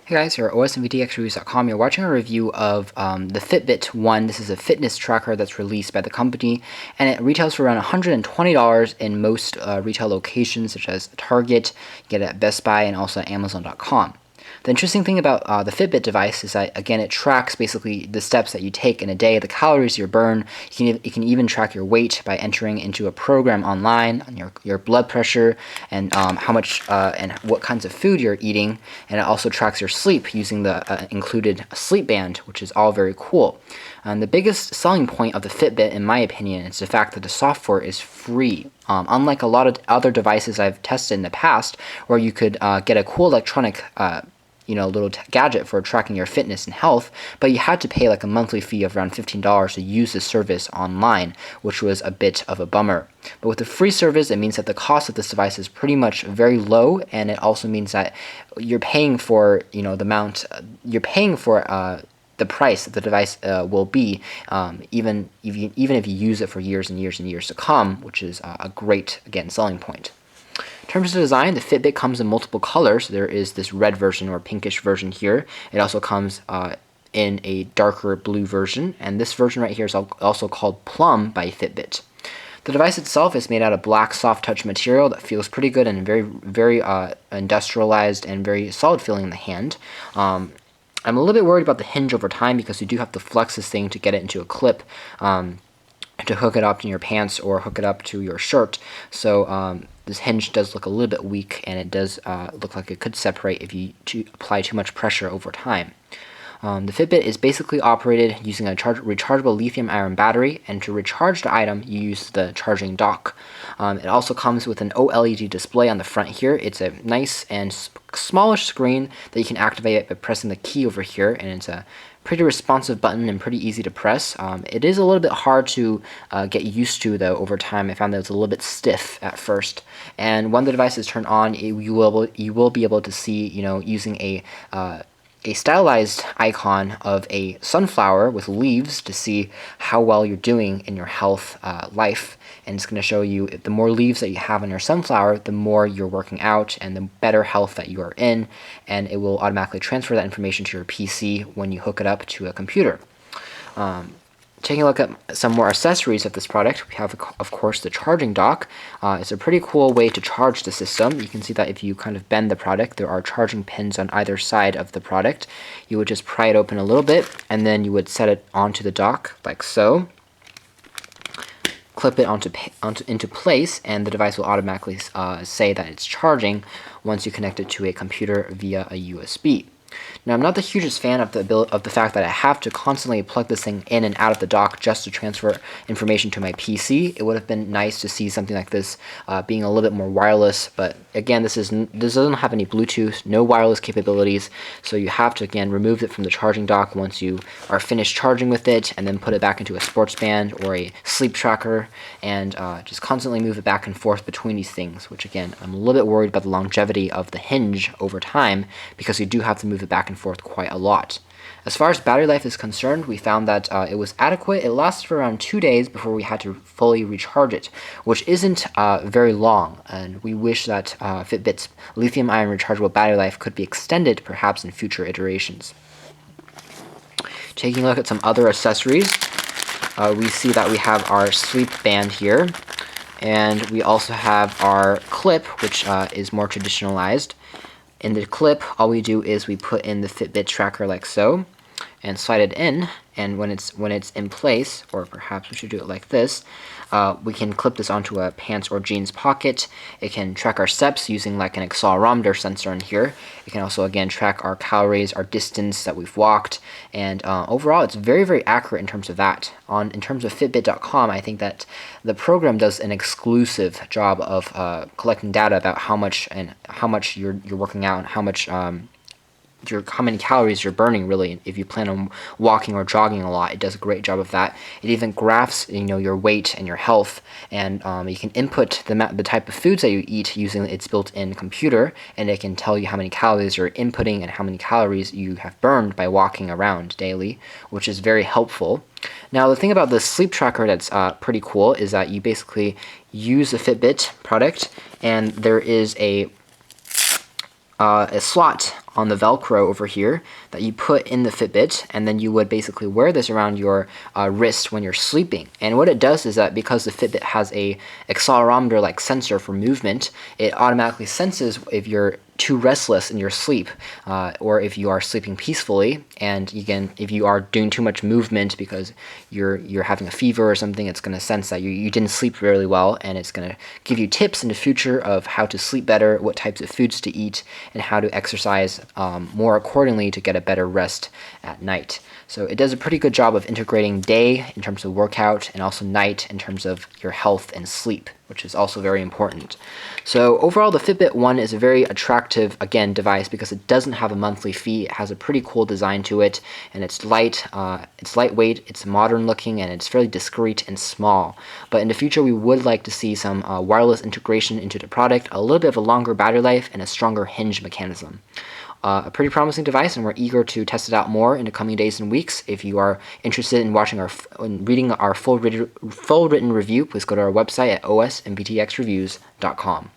Hey guys, here at osmvtxreviews.com. You're watching a review of the Fitbit One. This is a fitness tracker that's released by the company, and it retails for around $120 in most retail locations, such as Target, you get it at Best Buy, and also at Amazon.com. The interesting thing about the Fitbit device is that, again, it tracks basically the steps that you take in a day, the calories you burn. You can even track your weight by entering into a program online on your blood pressure and how much and what kinds of food you're eating. And it also tracks your sleep using the included sleep band, which is all very cool. And the biggest selling point of the Fitbit, in my opinion, is the fact that the software is free. Unlike a lot of other devices I've tested in the past, where you could get a cool electronic little gadget for tracking your fitness and health, but you had to pay like a monthly fee of around $15 to use the service online, which was a bit of a bummer. But with the free service, it means that the cost of this device is pretty much very low, and it also means that you're paying for the amount you're paying for the price that the device will be, even if you use it for years and years and years to come, which is a great, again, selling point. In terms of design, the Fitbit comes in multiple colors. There is this red version or pinkish version here. It also comes in a darker blue version, and this version right here is also called Plum by Fitbit. The device itself is made out of black soft touch material that feels pretty good and very industrialized and very solid feeling in the hand. I'm a little bit worried about the hinge over time because you do have to flex this thing to get it into a clip, to hook it up in your pants or hook it up to your shirt. So this hinge does look a little bit weak, and it does look like it could separate if you apply too much pressure over time. The Fitbit is basically operated using a rechargeable lithium-ion battery, and to recharge the item, you use the charging dock. It also comes with an OLED display on the front here. It's a nice and smallish screen that you can activate by pressing the key over here, and it's a pretty responsive button and pretty easy to press. It is a little bit hard to get used to, though. Over time I found that it's a little bit stiff at first, and when the device is turned on, you will be able to see, using a stylized icon of a sunflower with leaves to see how well you're doing in your health life. And it's going to show you the more leaves that you have on your sunflower, the more you're working out and the better health that you are in, and it will automatically transfer that information to your PC when you hook it up to a computer. Taking a look at some more accessories of this product, we have, of course, the charging dock. It's a pretty cool way to charge the system. You can see that if you kind of bend the product, there are charging pins on either side of the product. You would just pry it open a little bit, and then you would set it onto the dock like so. Clip it into place, and the device will automatically say that it's charging once you connect it to a computer via a USB. Now, I'm not the hugest fan of the fact that I have to constantly plug this thing in and out of the dock just to transfer information to my PC. It would have been nice to see something like this being a little bit more wireless, but again, this doesn't have any Bluetooth, no wireless capabilities, so you have to, again, remove it from the charging dock once you are finished charging with it, and then put it back into a sports band or a sleep tracker, and just constantly move it back and forth between these things, which, again, I'm a little bit worried about the longevity of the hinge over time, because you do have to move it back and forth quite a lot. As far as battery life is concerned, we found that it was adequate. It lasted for around 2 days before we had to fully recharge it, which isn't very long, and we wish that Fitbit's lithium-ion rechargeable battery life could be extended, perhaps in future iterations. Taking a look at some other accessories, we see that we have our sleep band here, and we also have our clip, which is more traditionalized. In the clip, all we do is we put in the Fitbit tracker like so, and slide it in, and when it's in place, or perhaps we should do it like this, we can clip this onto a pants or jeans pocket. It can track our steps using like an accelerometer sensor in here. It can also, again, track our calories, our distance that we've walked, and overall it's very accurate in terms of that. In terms of Fitbit.com, I think that the program does an exclusive job of collecting data about how much you're working out and how many calories you're burning, really. If you plan on walking or jogging a lot, it does a great job of that. It even graphs your weight and your health, and you can input the type of foods that you eat using its built-in computer, and it can tell you how many calories you're inputting and how many calories you have burned by walking around daily, which is very helpful. Now, the thing about the sleep tracker that's pretty cool is that you basically use the Fitbit product, and there is a slot on the Velcro over here that you put in the Fitbit, and then you would basically wear this around your wrist when you're sleeping. And what it does is that because the Fitbit has a accelerometer-like sensor for movement, it automatically senses if you're too restless in your sleep, or if you are sleeping peacefully, and if you are doing too much movement because you're having a fever or something, it's going to sense that you didn't sleep really well, and it's going to give you tips in the future of how to sleep better, what types of foods to eat, and how to exercise more accordingly to get a better rest at night. So it does a pretty good job of integrating day in terms of workout and also night in terms of your health and sleep, which is also very important. So overall, the Fitbit One is a very attractive, again, device because it doesn't have a monthly fee. It has a pretty cool design to it, and it's lightweight, it's modern looking, and it's fairly discreet and small. But in the future, we would like to see some wireless integration into the product, a little bit of a longer battery life, and a stronger hinge mechanism. A pretty promising device, and we're eager to test it out more in the coming days and weeks. If you are interested in reading our full written review, please go to our website at osmbtxreviews.com.